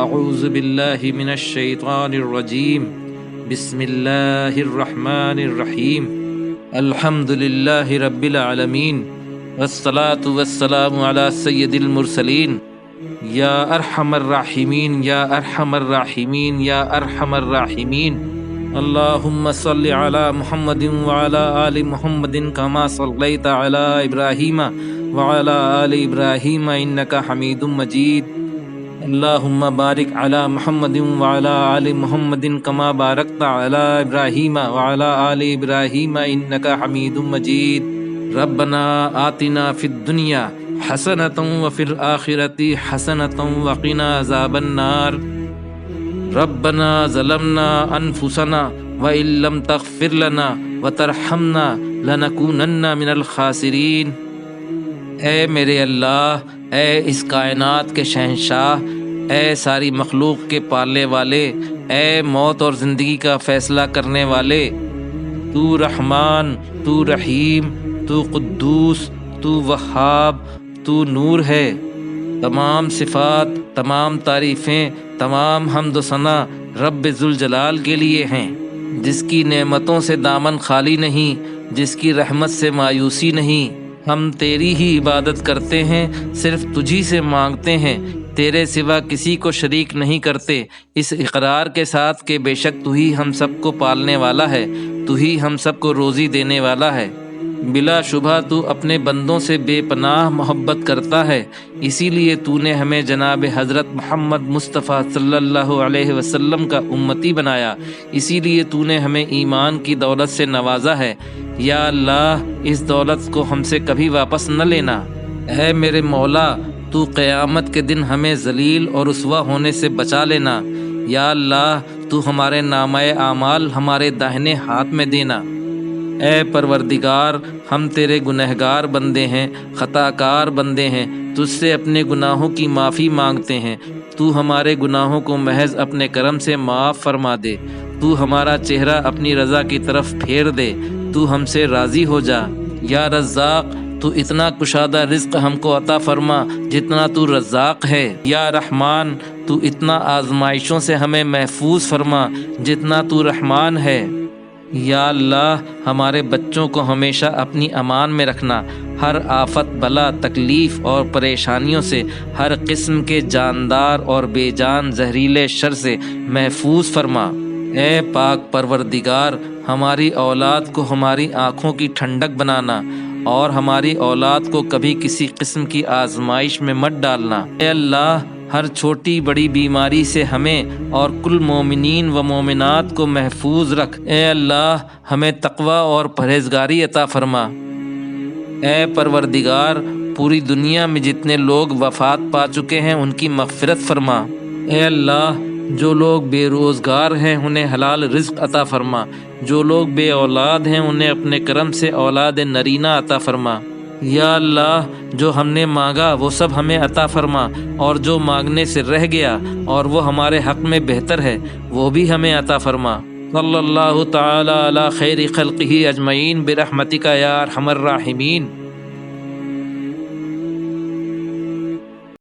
اعوذ باللہ من الشیطان الرجیم، بسم اللہ الرحمن الرحیم، الحمد للہ رب العالمین، والصلاة والسلام علی سید المرسلین، یا ارحم الراحمین یا ارحم الراحمین یا ارحم الراحمین، اللہم صل علی محمد وعلی آل محمد کما صلیت علی ابراہیم وعلی آل ابراہیم انک حمید مجید، اللہم بارک علی محمد وعلی آل محمد کما بارکت علی ابراہیم وعلی آل ابراہیم انک حمید مجید، ربنا آتنا فی الدنیا حسنۃ وفی الآخرۃ حسنۃ وقنا عذاب النار، ربنا ظلمنا انفسنا وان لم تغفر لنا وترحمنا لنکونن من الخاسرین۔ اے میرے اللہ، اے اس کائنات کے شہنشاہ، اے ساری مخلوق کے پالنے والے، اے موت اور زندگی کا فیصلہ کرنے والے، تو رحمان، تو رحیم، تو قدوس، تو وہاب، تو نور ہے۔ تمام صفات، تمام تعریفیں، تمام حمد و ثنا رب ذوالجلال کے لیے ہیں، جس کی نعمتوں سے دامن خالی نہیں، جس کی رحمت سے مایوسی نہیں۔ ہم تیری ہی عبادت کرتے ہیں، صرف تجھی سے مانگتے ہیں، تیرے سوا کسی کو شریک نہیں کرتے، اس اقرار کے ساتھ کہ بے شک تو ہی ہم سب کو پالنے والا ہے، تو ہی ہم سب کو روزی دینے والا ہے۔ بلا شبہ تو اپنے بندوں سے بے پناہ محبت کرتا ہے، اسی لیے تو نے ہمیں جناب حضرت محمد مصطفیٰ صلی اللہ علیہ وسلم کا امتی بنایا، اسی لیے تو نے ہمیں ایمان کی دولت سے نوازا ہے۔ یا اللہ، اس دولت کو ہم سے کبھی واپس نہ لینا۔ اے میرے مولا، تو قیامت کے دن ہمیں ذلیل اور رسوا ہونے سے بچا لینا۔ یا اللہ، تو ہمارے نامہ اعمال ہمارے داہنے ہاتھ میں دینا۔ اے پروردگار، ہم تیرے گنہگار بندے ہیں، خطا کار بندے ہیں، تجھ سے اپنے گناہوں کی معافی مانگتے ہیں، تو ہمارے گناہوں کو محض اپنے کرم سے معاف فرما دے، تو ہمارا چہرہ اپنی رضا کی طرف پھیر دے، تو ہم سے راضی ہو جا۔ یا رزاق، تو اتنا کشادہ رزق ہم کو عطا فرما جتنا تو رزاق ہے۔ یا رحمان، تو اتنا آزمائشوں سے ہمیں محفوظ فرما جتنا تو رحمان ہے۔ یا اللہ، ہمارے بچوں کو ہمیشہ اپنی امان میں رکھنا، ہر آفت، بلا، تکلیف اور پریشانیوں سے، ہر قسم کے جاندار اور بے جان زہریلے شر سے محفوظ فرما۔ اے پاک پروردگار، ہماری اولاد کو ہماری آنکھوں کی ٹھنڈک بنانا، اور ہماری اولاد کو کبھی کسی قسم کی آزمائش میں مت ڈالنا۔ اے اللہ، ہر چھوٹی بڑی بیماری سے ہمیں اور کل مومنین و مومنات کو محفوظ رکھ۔ اے اللہ، ہمیں تقوی اور پرہیزگاری عطا فرما۔ اے پروردگار، پوری دنیا میں جتنے لوگ وفات پا چکے ہیں ان کی مغفرت فرما۔ اے اللہ، جو لوگ بے روزگار ہیں انہیں حلال رزق عطا فرما، جو لوگ بے اولاد ہیں انہیں اپنے کرم سے اولاد نرینہ عطا فرما۔ یا اللہ، جو ہم نے مانگا وہ سب ہمیں عطا فرما، اور جو مانگنے سے رہ گیا اور وہ ہمارے حق میں بہتر ہے وہ بھی ہمیں عطا فرما۔ صلی اللہ تعالی علی خیر خلقہ اجمعین برحمتک یا ارحم الراحمین۔